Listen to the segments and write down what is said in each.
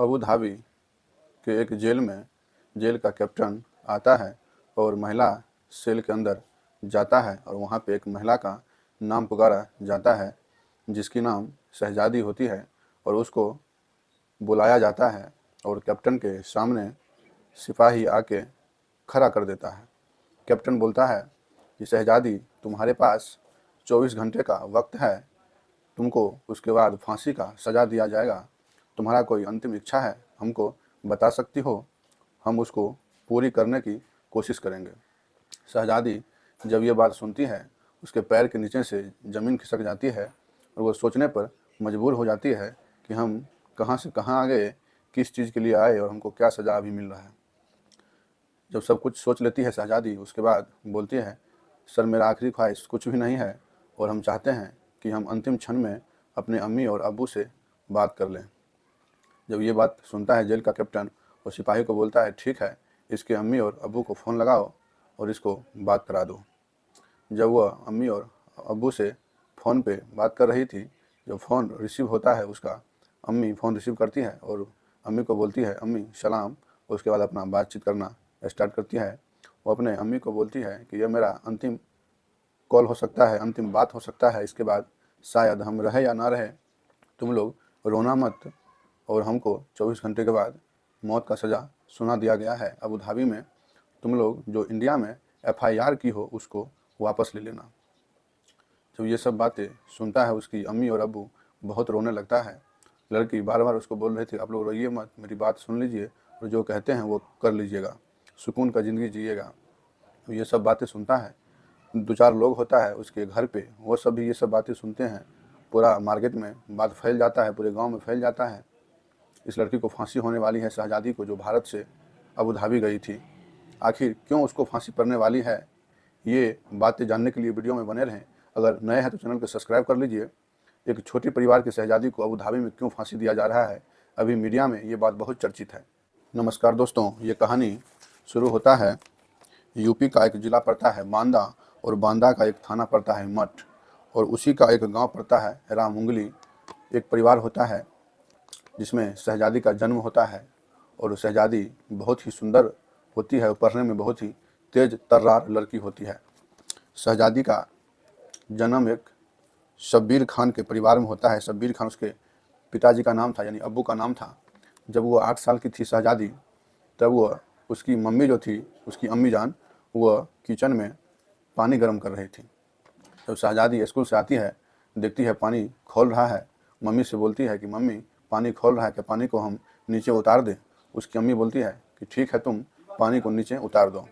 Abu Dhabi के एक jail में जेल का कैप्टन आता है और महिला सेल के अंदर जाता है और वहाँ पे एक महिला का नाम पुकारा जाता है जिसकी नाम शहजादी होती है और उसको बुलाया जाता है और कैप्टन के सामने सिपाही आके खड़ा कर देता है। कैप्टन बोलता है कि शहजादी, तुम्हारे पास 24 घंटे का वक्त है, तुमको उसके बाद फांसी का सज़ा दिया जाएगा। तुम्हारा कोई अंतिम इच्छा है, हमको बता सकती हो, हम उसको पूरी करने की कोशिश करेंगे। शहजादी जब ये बात सुनती है, उसके पैर के नीचे से ज़मीन खिसक जाती है और वो सोचने पर मजबूर हो जाती है कि हम कहाँ से कहाँ आ गए, किस चीज़ के लिए आए और हमको क्या सज़ा अभी मिल रहा है। जब सब कुछ सोच लेती है शहजादी, उसके बाद बोलती है, सर मेरा आखिरी ख्वाहिश कुछ भी नहीं है और हम चाहते हैं कि हम अंतिम क्षण में अपने अम्मी और अब्बू से बात कर लें। जब ये बात सुनता है जेल का कैप्टन और सिपाही को बोलता है, ठीक है, इसके अम्मी और अब्बू को फ़ोन लगाओ और इसको बात करा दो। जब वह अम्मी और अब्बू से फ़ोन पे बात कर रही थी, जब फ़ोन रिसीव होता है उसका, अम्मी फ़ोन रिसीव करती है और अम्मी को बोलती है, अम्मी सलाम। उसके बाद अपना बातचीत करना स्टार्ट करती है। वो अपने अम्मी को बोलती है कि यह मेरा अंतिम कॉल हो सकता है, अंतिम बात हो सकता है, इसके बाद शायद हम रहे या ना रहे, तुम लोग रोना मत और हमको 24 घंटे के बाद मौत का सज़ा सुना दिया गया है अबू धाबी में। तुम लोग जो इंडिया में FIR की हो उसको वापस ले लेना। जब ये सब बातें सुनता है उसकी अम्मी और अब्बू, बहुत रोने लगता है। लड़की बार बार उसको बोल रही थी, आप लोग रोइए मत, मेरी बात सुन लीजिए और जो कहते हैं वो कर लीजिएगा, सुकून का ज़िंदगी जिएगा। तो ये सब बातें सुनता है। 2-4 लोग होता है उसके घर पे, वो सब भी ये सब बातें सुनते हैं। पूरा मार्केट में बात फैल जाता है, पूरे गांव में फैल जाता है, इस लड़की को फांसी होने वाली है, शहजादी को, जो भारत से अबू धाबी गई थी। आखिर क्यों उसको फांसी पड़ने वाली है, ये बातें जानने के लिए वीडियो में बने रहें। अगर नए हैं तो चैनल को सब्सक्राइब कर लीजिए। एक छोटी परिवार की शहजादी को अबू धाबी में क्यों फांसी दिया जा रहा है, अभी मीडिया में ये बात बहुत चर्चित है। नमस्कार दोस्तों, ये कहानी शुरू होता है, यूपी का एक ज़िला पड़ता है बांदा और बांदा का एक थाना पड़ता है मठ और उसी का एक गांव पड़ता है रामउंगली। एक परिवार होता है जिसमें शहजादी का जन्म होता है और शहजादी बहुत ही सुंदर होती है और पढ़ने में बहुत ही तेज तर्रार लड़की होती है। शहजादी का जन्म एक शब्बीर खान के परिवार में होता है। शब्बीर खान उसके पिताजी का नाम था, यानी अब्बू का नाम था। जब वो 8 साल की थी शहजादी, तब वह उसकी मम्मी जो थी, उसकी अम्मी जान, वह किचन में पानी गर्म कर रही थी। जब शहजादी स्कूल से आती है, देखती है पानी खौल रहा है, मम्मी से बोलती है कि मम्मी पानी खौल रहा है, कि पानी को हम नीचे उतार दें। उसकी अम्मी बोलती है कि ठीक है, तुम पानी को नीचे उतार दो।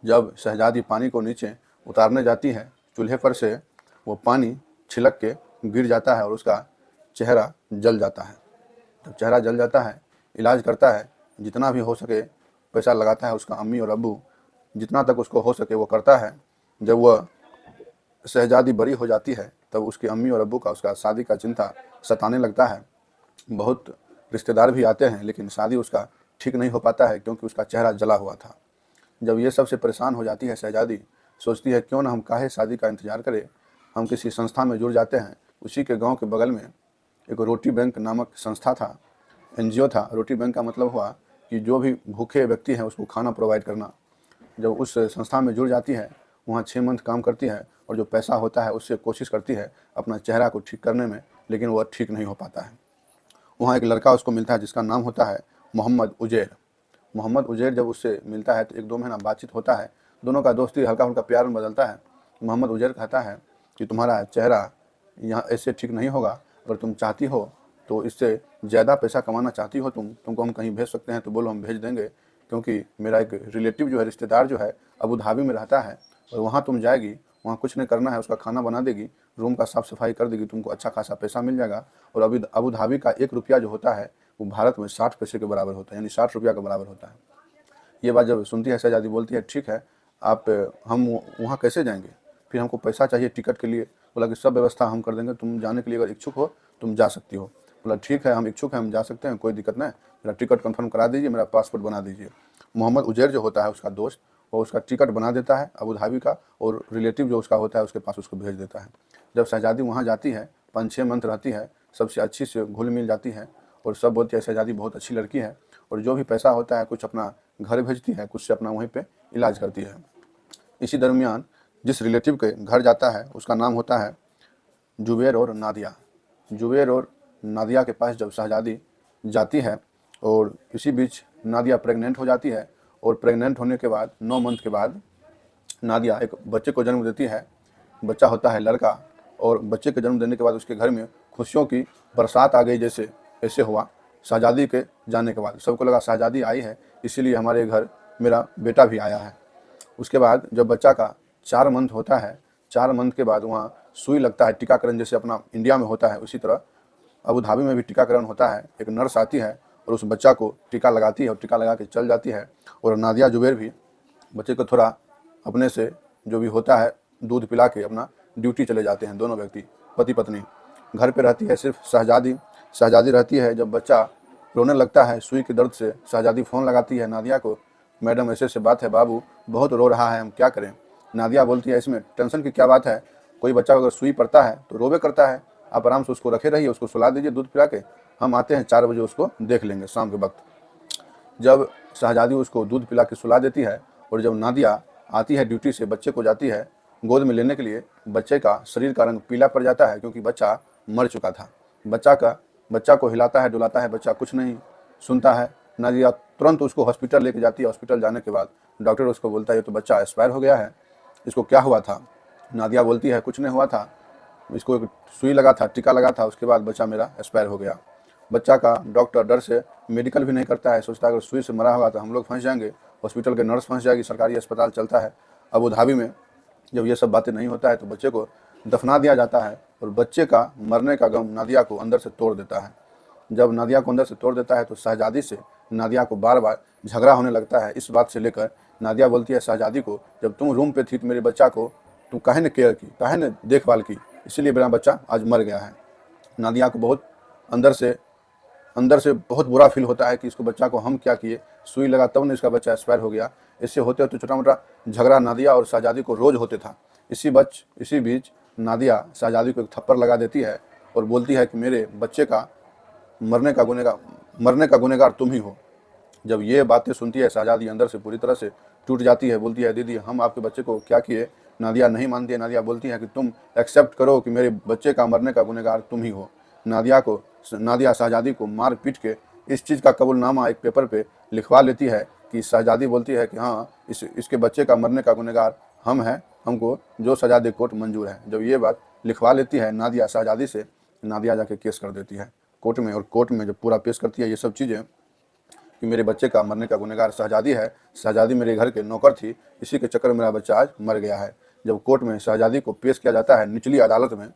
जब शहजादी पानी को नीचे उतारने जाती है, चूल्हे पर से वो पानी छिलक के गिर जाता है और उसका चेहरा जल जाता है। जब चेहरा जल जाता है, इलाज करता है, जितना भी हो सके पैसा लगाता है उसका अम्मी और अब्बू, जितना तक उसको हो सके वो करता है। जब वह शहजादी बड़ी हो जाती है, तब उसके अम्मी और अब्बू का उसका शादी का चिंता सताने लगता है। बहुत रिश्तेदार भी आते हैं, लेकिन शादी उसका ठीक नहीं हो पाता है क्योंकि उसका चेहरा जला हुआ था। जब ये सब से परेशान हो जाती है शहजादी, सोचती है क्यों ना हम काहे शादी का इंतज़ार करें, हम किसी संस्था में जुड़ जाते हैं। उसी के गाँव के बगल में एक रोटी बैंक नामक संस्था था, NGO था। रोटी बैंक का मतलब हुआ कि जो भी भूखे व्यक्ति हैं उसको खाना प्रोवाइड करना। जब उस संस्था में जुड़ जाती है, वहाँ 6 मंथ काम करती है और जो पैसा होता है उससे कोशिश करती है अपना चेहरा को ठीक करने में, लेकिन वह ठीक नहीं हो पाता है। वहाँ एक लड़का उसको मिलता है जिसका नाम होता है मोहम्मद उजैर। मोहम्मद उजैर जब उससे मिलता है तो 1-2 महीना बातचीत होता है, दोनों का दोस्ती हल्का हल्का प्यार में बदलता है। मोहम्मद उजैर कहता है कि तुम्हारा चेहरा यहाँ ऐसे ठीक नहीं होगा, अगर तुम चाहती हो तो इससे ज़्यादा पैसा कमाना चाहती हो तुमको हम कहीं भेज सकते हैं तो बोलो, हम भेज देंगे। क्योंकि मेरा एक रिलेटिव जो है, रिश्तेदार जो है, अबू धाबी में रहता है और वहाँ तुम जाएगी, वहाँ कुछ नहीं करना है, उसका खाना बना देगी, रूम का साफ़ सफाई कर देगी, तुमको अच्छा खासा पैसा मिल जाएगा। और अभी अबू धाबी का 1 रुपया जो होता है वो भारत में 60 पैसे के बराबर होता है, यानी 60 रुपया के बराबर होता है। ये बात जब सुनती है शहजादी, बोलती है ठीक है, आप हम वहाँ कैसे जाएंगे, फिर हमको पैसा चाहिए टिकट के लिए। बोला कि सब व्यवस्था हम कर देंगे, तुम जाने के लिए अगर इच्छुक हो तुम जा सकती हो। बोला ठीक है, हम इच्छुक हैं, हम जा सकते हैं, कोई दिक्कत नहीं, मेरा टिकट कंफर्म करा दीजिए, मेरा पासपोर्ट बना दीजिए। मोहम्मद उजैर जो होता है उसका दोस्त, वो उसका टिकट बना देता है अबू धाबी का, और रिलेटिव जो उसका होता है उसके पास उसको भेज देता है। जब शहजादी वहाँ जाती है, 5-6 मंथ रहती है, सबसे अच्छी से घुल मिल जाती है और सब बोलती है शहजादी बहुत अच्छी लड़की है, और जो भी पैसा होता है कुछ अपना घर भेजती है, कुछ से अपना वहीं पे इलाज करती है। इसी दरमियान जिस रिलेटिव के घर जाता है उसका नाम होता है जुबैर और नादिया। जुबैर और नादिया के पास जब शहजादी जाती है और इसी बीच नादिया प्रेग्नेंट हो जाती है, और प्रेग्नेंट होने के बाद 9 मंथ के बाद नादिया एक बच्चे को जन्म देती है। बच्चा होता है लड़का, और बच्चे के जन्म देने के बाद उसके घर में खुशियों की बरसात आ गई, जैसे ऐसे हुआ शहजादी के जाने के बाद। सबको लगा शहजादी आई है इसीलिए हमारे घर मेरा बेटा भी आया है। उसके बाद जब बच्चा का 4 मंथ होता है, 4 मंथ के बाद वहाँ सुई लगता है, टीकाकरण जैसे अपना इंडिया में होता है उसी तरह अबू धाबी में भी टीकाकरण होता है। एक नर्स आती है और उस बच्चा को टीका लगाती है और टीका लगा के चल जाती है। और नादिया जुबैर भी बच्चे को थोड़ा अपने से जो भी होता है दूध पिला के अपना ड्यूटी चले जाते हैं। दोनों व्यक्ति पति पत्नी घर पे रहती है सिर्फ शहजादी रहती है। जब बच्चा रोने लगता है सुई के दर्द से, शहजादी फ़ोन लगाती है नादिया को, मैडम ऐसे ऐसे बात है, बाबू बहुत रो रहा है, हम क्या करें। नादिया बोलती है इसमें टेंशन की क्या बात है, कोई बच्चा अगर सुई पड़ता है तो रोवे करता है, आप आराम से उसको रखे रहिए, उसको सुला दीजिए दूध पिला के, हम आते हैं 4 बजे उसको देख लेंगे शाम के वक्त। जब शहजादी उसको दूध पिला के सुला देती है और जब नादिया आती है ड्यूटी से, बच्चे को जाती है गोद में लेने के लिए, बच्चे का शरीर का रंग पीला पड़ जाता है क्योंकि बच्चा मर चुका था। बच्चा को हिलाता है डुलाता है, बच्चा कुछ नहीं सुनता है। नादिया तुरंत उसको हॉस्पिटल लेके जाती है। हॉस्पिटल जाने के बाद डॉक्टर उसको बोलता है ये तो बच्चा एक्सपायर हो गया है, इसको क्या हुआ था। नादिया बोलती है कुछ नहीं हुआ था, इसको एक सुई लगा था, टीका लगा था, उसके बाद बच्चा मेरा एक्सपायर हो गया। बच्चा का डॉक्टर डर से मेडिकल भी नहीं करता है, सोचता है अगर सुई से मरा होगा तो हम लोग फंस जाएंगे, हॉस्पिटल के नर्स फंस जाएगी, सरकारी अस्पताल चलता है अबू धाबी में। जब ये सब बातें नहीं होता है तो बच्चे को दफना दिया जाता है, और बच्चे का मरने का गम नादिया को अंदर से तोड़ देता है। जब नादिया को अंदर से तोड़ देता है तो शहजादी से नादिया को बार बार झगड़ा होने लगता है। इस बात से लेकर नादिया बोलती है शहजादी को, जब तुम रूम पे थी तो मेरे बच्चा को तुम काहे ने केयर की, काहे ने देखभाल की, इसीलिए मेरा बच्चा आज मर गया है। नादिया को बहुत अंदर से बहुत बुरा फील होता है कि इसको बच्चा को हम क्या किए, सुई लगा तब नहीं इसका बच्चा एक्सपायर हो गया। इससे होते होते छोटा मोटा झगड़ा नादिया और शहजादी को रोज़ होते था। इसी बीच नादिया शहजादी को एक थप्पड़ लगा देती है और बोलती है कि मेरे बच्चे का मरने का गुनहगार तुम ही हो। जब ये बातें सुनती है शहजादी अंदर से पूरी तरह से टूट जाती है, बोलती है दीदी हम आपके बच्चे को क्या किए। नादिया नहीं मानती है, नादिया बोलती है कि तुम एक्सेप्ट करो कि मेरे बच्चे का मरने का गुनहगार तुम ही हो। नादिया शहजादी को मार पीट के इस चीज़ का कबूलनामा एक पेपर पे लिखवा लेती है कि शहजादी बोलती है कि हाँ इसके बच्चे का मरने का गुनहगार हम हैं, हमको जो सजा दे कोर्ट मंजूर है। जब ये बात लिखवा लेती है नादिया शहजादी से, नादिया जाके केस कर देती है कोर्ट में, और कोर्ट में जब पूरा पेश करती है ये सब चीज़ें कि मेरे बच्चे का मरने का गुनहगार शहजादी है, शहजादी मेरे घर के नौकर थी, इसी के चक्कर में मेरा बच्चा आज मर गया है। जब कोर्ट में शहजादी को पेश किया जाता है निचली अदालत में,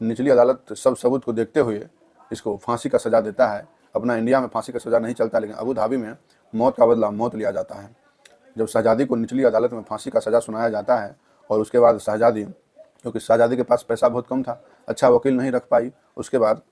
निचली अदालत सब सबूत को देखते हुए इसको फांसी का सज़ा देता है। अपना इंडिया में फांसी का सज़ा नहीं चलता, लेकिन अबू धाबी में मौत का बदला मौत लिया जाता है। जब शहजादी को निचली अदालत में फांसी का सज़ा सुनाया जाता है, और उसके बाद शहजादी, क्योंकि शहजादी के पास पैसा बहुत कम था, अच्छा वकील नहीं रख पाई, उसके बाद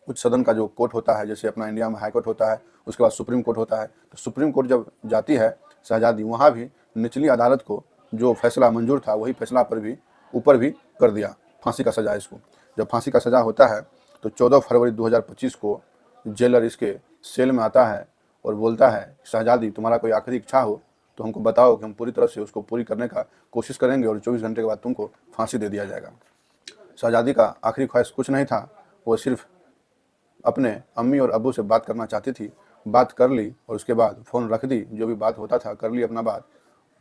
उच्च सदन का जो कोर्ट होता है, जैसे अपना इंडिया में हाई कोर्ट होता है, उसके बाद सुप्रीम कोर्ट होता है, तो सुप्रीम कोर्ट जब जाती है शहजादी, वहाँ भी निचली अदालत को जो फैसला मंजूर था वही फैसला पर भी ऊपर भी कर दिया फांसी का सज़ा इसको। जब फांसी का सज़ा होता है तो 14 फरवरी 2025 को जेलर इसके सेल में आता है और बोलता है शहजादी तुम्हारा कोई आखिरी इच्छा हो तो हमको बताओ कि हम पूरी तरह से उसको पूरी करने का कोशिश करेंगे, और 24 घंटे के बाद तुमको फांसी दे दिया जाएगा। शहजादी का आखिरी ख्वाहिश कुछ नहीं था, वो सिर्फ अपने अम्मी और अब्बू से बात करना चाहती थी। बात कर ली और उसके बाद फ़ोन रख दी, जो भी बात होता था कर ली अपना बात,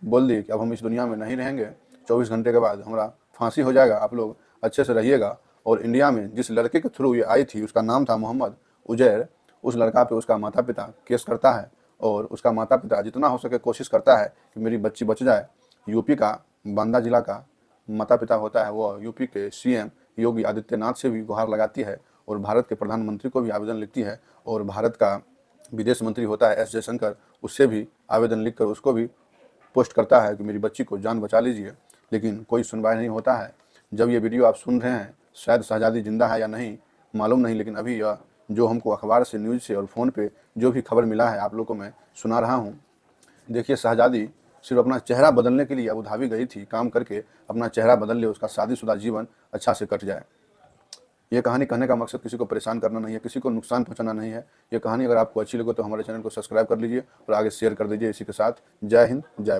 बोल दी कि अब हम इस दुनिया में नहीं रहेंगे, 24 घंटे के बाद हमारा फांसी हो जाएगा, आप लोग अच्छे से रहिएगा। और इंडिया में जिस लड़के के थ्रू ये आई थी उसका नाम था मोहम्मद उजैर, उस लड़का पे उसका माता पिता केस करता है, और उसका माता पिता जितना हो सके कोशिश करता है कि मेरी बच्ची बच जाए। यूपी का बांदा जिला का माता पिता होता है, वो यूपी के सीएम योगी आदित्यनाथ से भी गुहार लगाती है, और भारत के प्रधानमंत्री को भी आवेदन लिखती है, और भारत का विदेश मंत्री होता है एस जयशंकर, उससे भी आवेदन लिखकर उसको भी पोस्ट करता है कि मेरी बच्ची को जान बचा लीजिए, लेकिन कोई सुनवाई नहीं होता है। जब ये वीडियो आप सुन रहे हैं, शायद शहजादी जिंदा है या नहीं मालूम नहीं, लेकिन अभी यह जो हमको अखबार से, न्यूज़ से और फ़ोन पे जो भी खबर मिला है आप लोगों को मैं सुना रहा हूँ। देखिए शहजादी सिर्फ अपना चेहरा बदलने के लिए अबू धाबी गई थी, काम करके अपना चेहरा बदल ले, उसका शादीशुदा जीवन अच्छा से कट जाए। ये कहानी कहने का मकसद किसी को परेशान करना नहीं है, किसी को नुकसान पहुंचाना नहीं है। ये कहानी अगर आपको अच्छी लगे तो हमारे चैनल को सब्सक्राइब कर लीजिए और आगे शेयर कर दीजिए। इसी के साथ जय हिंद, जय भारत।